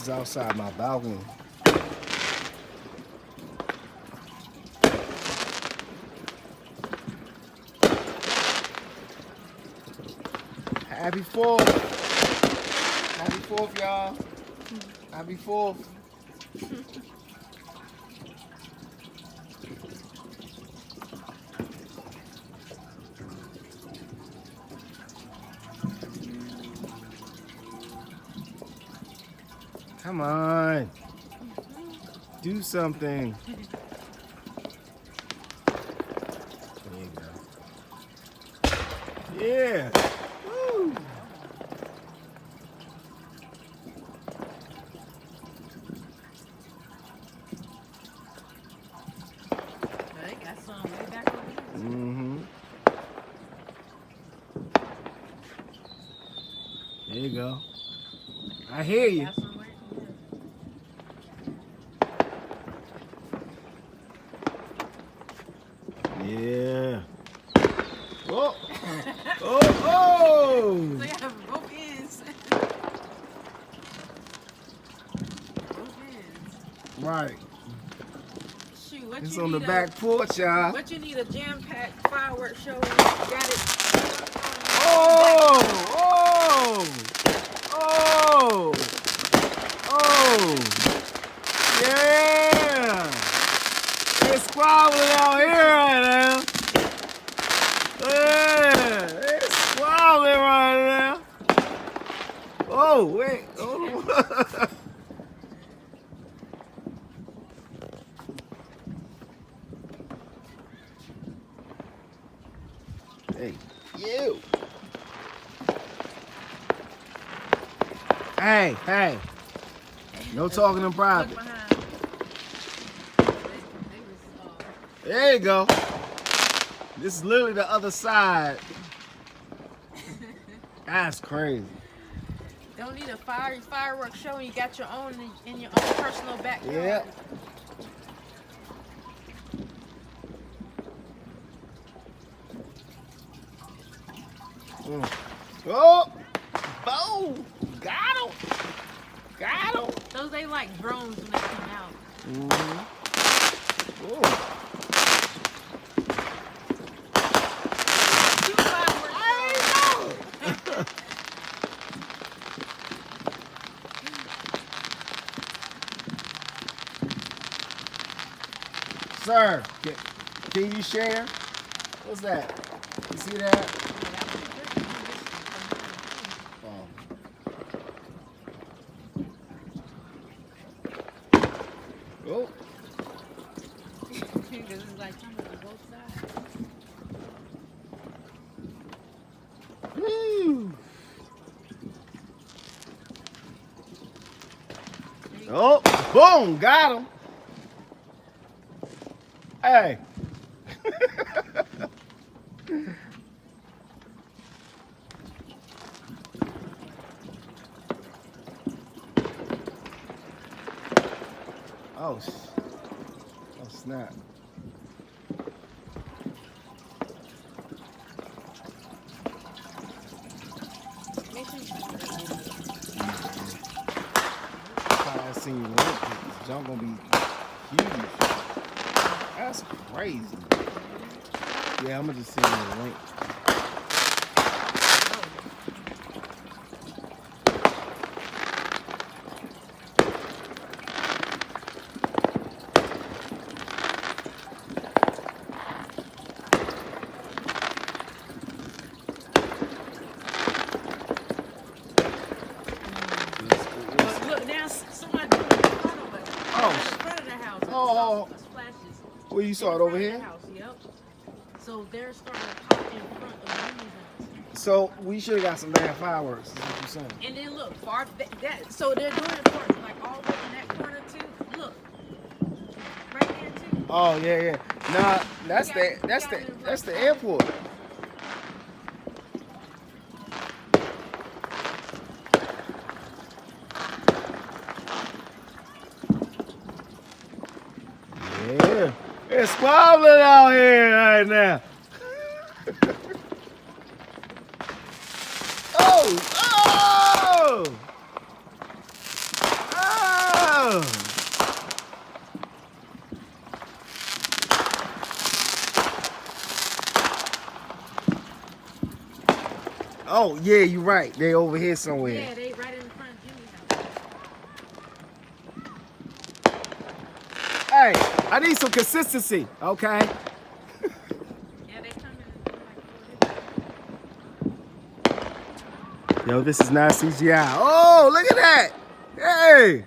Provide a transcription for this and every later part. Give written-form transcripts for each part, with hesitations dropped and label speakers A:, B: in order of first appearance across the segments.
A: is outside my balcony. Happy 4th. Happy 4th, y'all. Happy 4th. Come on. Do something. There you go. Yeah. Woo.
B: They got some way back over here.
A: Mm-hmm. There you go. I hear you.
B: Got some way-
A: Yeah. Oh. Oh.
B: So you have both ends. Both ends.
A: Right.
B: Shoot, what
A: It's
B: you
A: on the
B: need
A: back porch, y'all.
B: What you need a jam-packed fireworks show? Got it.
A: Oh. Oh. Oh. Oh. Yeah. It's squabbling out here right now. Yeah. It's squabbling right now. Oh, wait. Hold on. Hey, you. Hey. No talking in private.
B: Look behind. They was,
A: There you go. This is literally the other side. That's crazy.
B: don't need a fireworks show and you got your own in your own personal backyard.
A: Yeah. Oh! Boom! Got him! Got him!
B: Those they like drones when they come out.
A: Oh.
B: Two fireworks shows.
A: Sir, can you share? What's that? You see that? Oh. Oh.
B: Because it's like coming on both sides.
A: Woo. Oh, boom, got him. Hey. Oh, snap.
B: Make sure you
A: I seen you link. This jump gonna be huge. That's crazy. Yeah, I'm gonna just send you the link.
B: look now, somebody doing it in front of us.
A: Oh,
B: In front of the house.
A: Oh.
B: Splashes.
A: Where you saw it
B: In
A: over
B: front of
A: here?
B: the house, yep. So they're starting to pop in front of the house.
A: So we should have got some damn fireworks. Is what you're saying?
B: And then look, far that so they're doing it for like all the way in that corner too. Look, right there too.
A: Oh yeah. Nah, that's the airport. Yeah, it's squabbling out here right now. Oh! Oh, yeah, you're right. They over here somewhere.
B: Yeah, they right in front of Jimmy's house.
A: Hey, I need some consistency, okay?
B: Yeah, they come in and do like 4 different.
A: Yo, this is not CGI. Oh, look at that. Hey.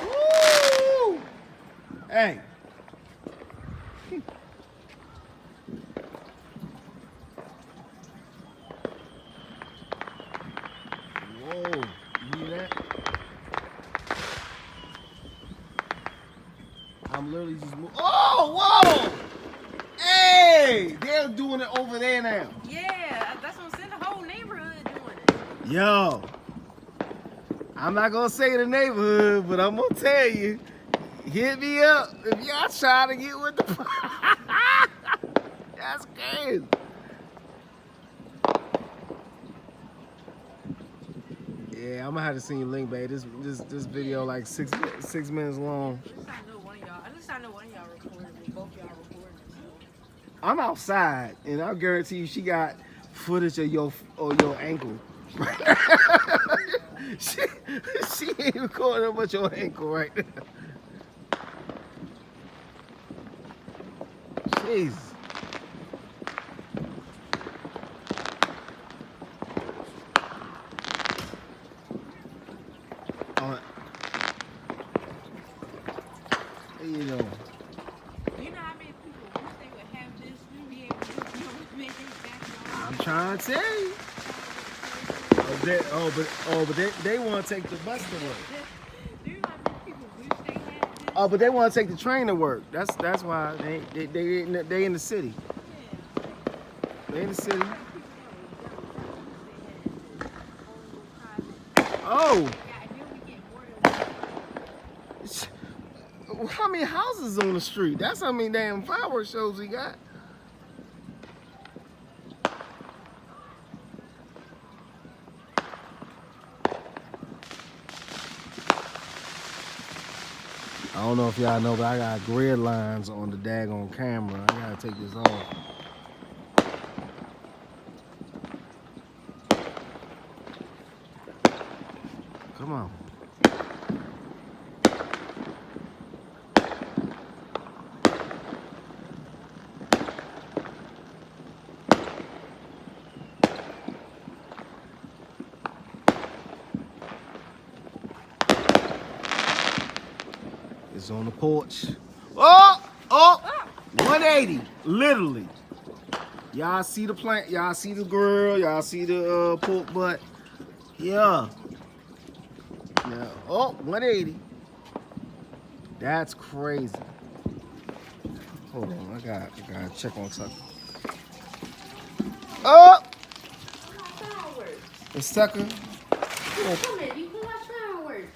A: Woo! Hey. Whoa, you hear that? I'm literally just moving. Oh, whoa! Hey, they're doing it over there now.
B: Yeah, that's what I'm saying. The whole neighborhood doing it.
A: Yo, I'm not gonna say the neighborhood, but I'm gonna tell you, hit me up if y'all trying to get with the. That's crazy. Yeah, I'm gonna have to send you a link, babe. This video like six minutes long.
B: At least I know one of y'all. At least I know one of y'all recording it. Both y'all recording it.
A: I'm outside, and I guarantee you, she got footage of your ankle. she ain't recording about your ankle right now. Jeez. You know.
B: You know how many people wish they would have this and be able to make it back on?
A: I'm trying to tell you. But they want to take the bus to work.
B: Do you know how many people wish they had this?
A: Oh, but they want to take the train to work. That's why they in the city. They in the city. Oh. How many houses on the street? That's how many damn fireworks shows we got. I don't know if y'all know, but I got grid lines on the daggone camera. I gotta take this off. Come on. It's on the porch. Oh! 180. Literally. Y'all see the plant. Y'all see the girl. Y'all see the pork butt. Yeah. Yeah. Oh, 180. That's crazy. Hold on. I gotta check on Tucker. Oh! It's Tucker.
B: Come in, you can watch fireworks.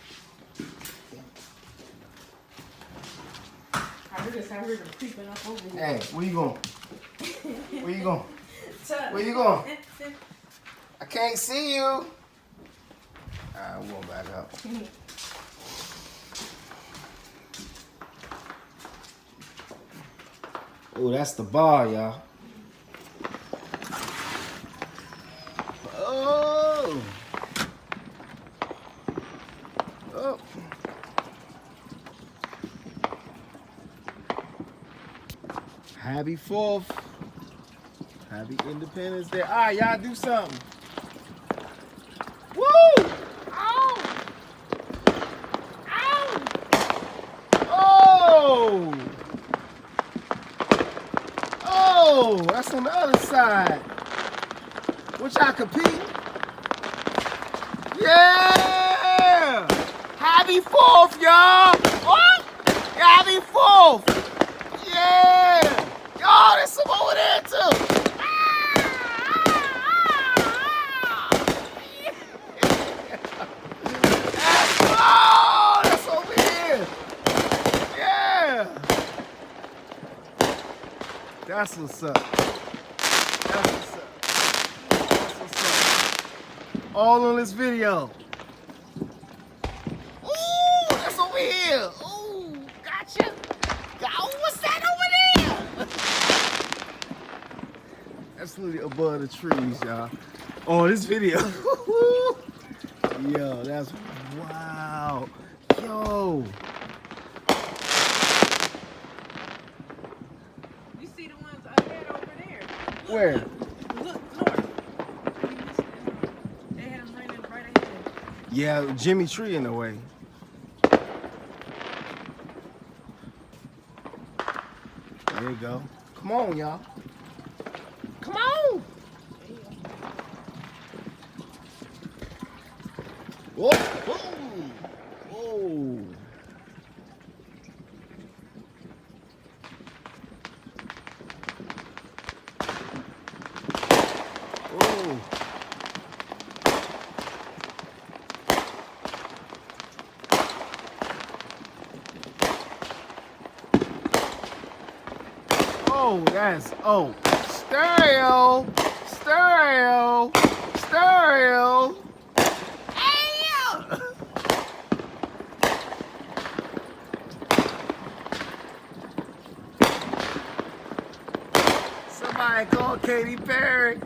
B: I heard them creeping up over here.
A: Hey, where you going? Where you going? Where you going? I can't see you. Alright, I'm going back up. Oh, that's the bar, y'all. Oh. Oh. Happy 4th. Happy Independence Day. All right, y'all do something. Woo! Ow! Ow! Oh! Oh, that's on the other side. What y'all compete? Yeah! Happy 4th, y'all! Oh! Happy 4th! Yeah! Y'all, there's some over there too. That's over here. Yeah. That's what's up. That's what's up. That's what's up. All on this video. Ooh, that's over here. Ooh, gotcha. Oh, what's that over there? That's literally above the trees, y'all. Oh, this video. Yo, that's wow. Yo.
B: You see the ones ahead over there? Look,
A: Where?
B: Look, north. They had them raining right ahead.
A: Yeah, Jimmy Tree in the way. There you go. Come on, y'all. Come on. Whoa, whoa, whoa. Whoa. Oh, that's, stereo, stereo, stereo. Hey! Somebody call Katy Perry.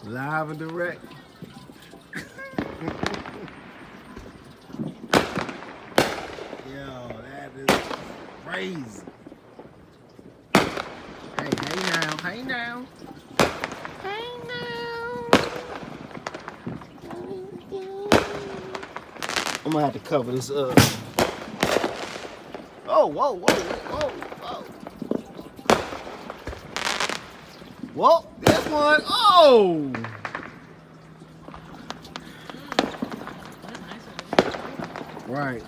A: Live and direct. Yo, that is crazy. Hey, now, hey now. Hey now. I'm gonna have to cover this up. Oh, whoa, whoa, whoa, whoa. Whoa, there's one. Oh! Right.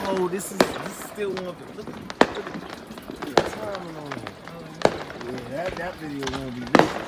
A: Oh, this is still one of the look at the timing on it. Yeah, that video won't be recent.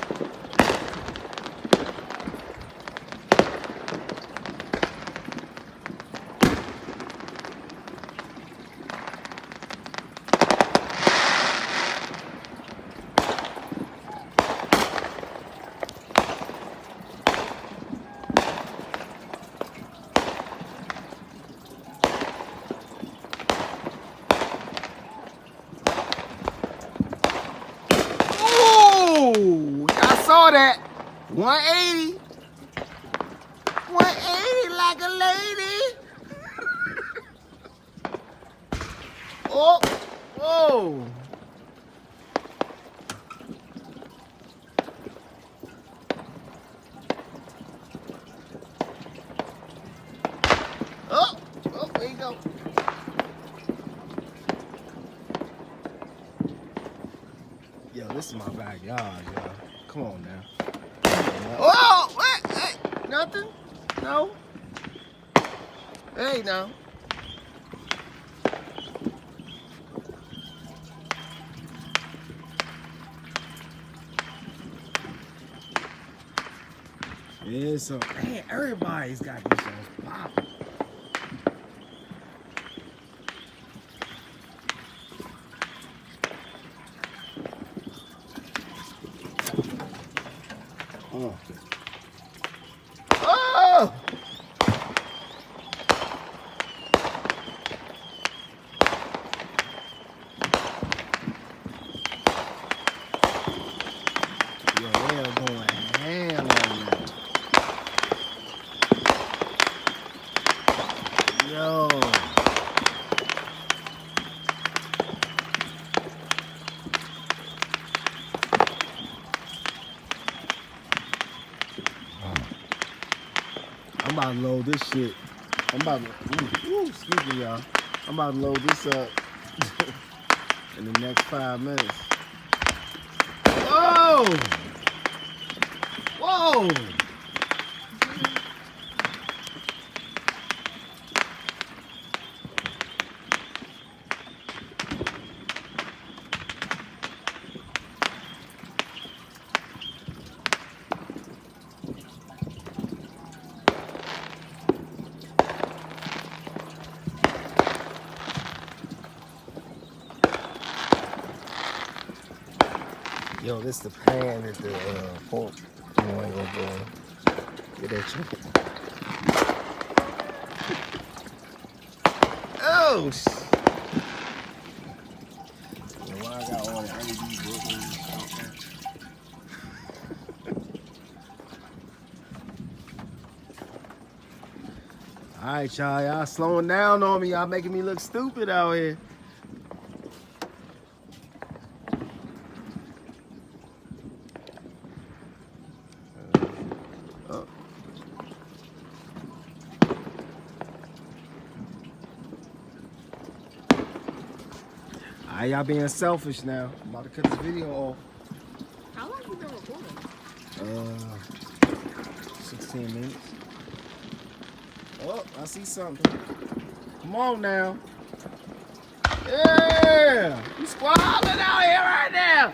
A: I saw that. 180. 180 like a lady. Oh, whoa. Oh, there you go. Yo, this is my backyard, y'all. Come on now. Oh, what? Hey, nothing? No? Hey, no. Yeah, so, man, everybody's got these shows popping. Oh! Yeah, they are going ham on that. Yo. I'm about to load this shit. I'm about to, excuse me, y'all. I'm about to load this up in the next 5 minutes. Whoa! Whoa! Yo, this the pan that the pork ain't gonna go in. Get that chicken. Oh, yeah, why I got all the LED broken? All right, y'all slowing down on me. Y'all making me look stupid out here. All right, y'all being selfish now. I'm about to cut this video off.
B: How long you been recording?
A: 16 minutes. Oh, I see something. Come on now. Yeah! You squabbling out here right now.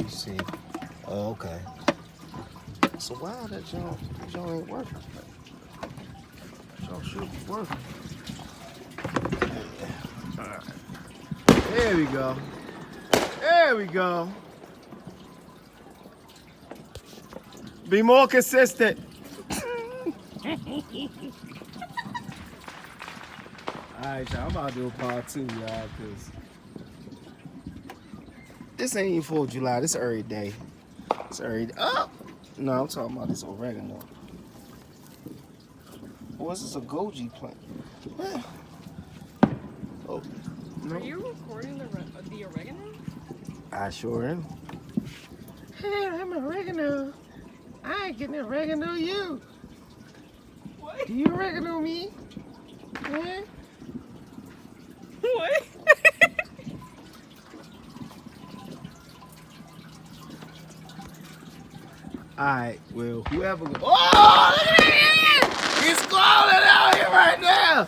A: You see. Oh, okay. So why that y'all ain't working? Y'all should be working. All right. There we go. There we go. Be more consistent. Alright, y'all. I'm about to do a part 2, y'all, because this ain't even 4th of July. This every day. It's every day. Oh! No, I'm talking about this oregano. Or is this a goji plant? Oh, no.
B: Are you recording the oregano?
A: I sure am. Hey, I'm oregano. I ain't getting oregano you.
B: What?
A: Do you oregano me? Yeah?
B: What?
A: Alright, well, whoever. Oh, look at it! He's squalling out here right now!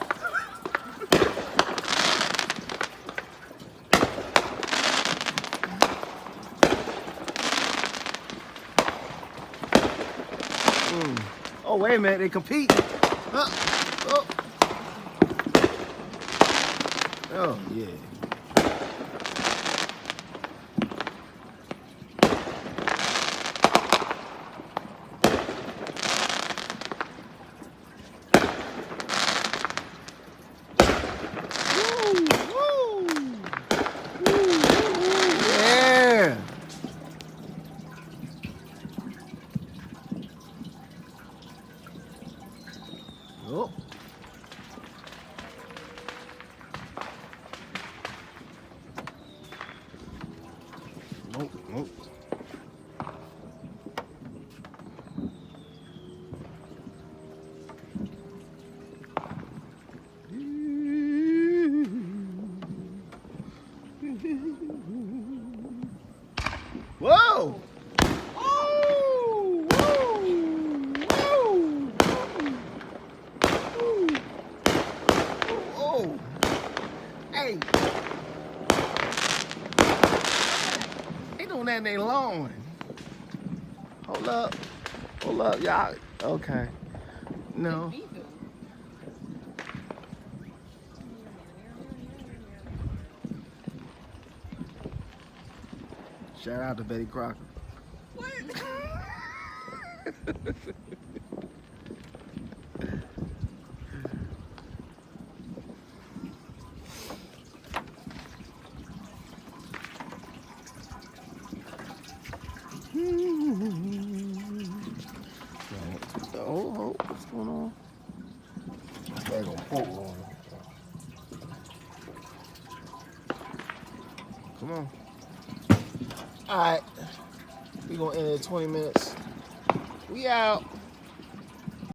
A: Oh, wait a minute, they compete. Oh, yeah. Yeah. Oh. Nope, nope. Whoa! Oh! Whoa! Whoa! Oh! Hey! They doing that in their lawn. Hold up. Hold up, y'all. Okay. No. Shout out to Betty Crocker.
B: What?
A: Oh, what's going on? They're gonna pork roll. Come on. All right, we gonna end it in 20 minutes. We out.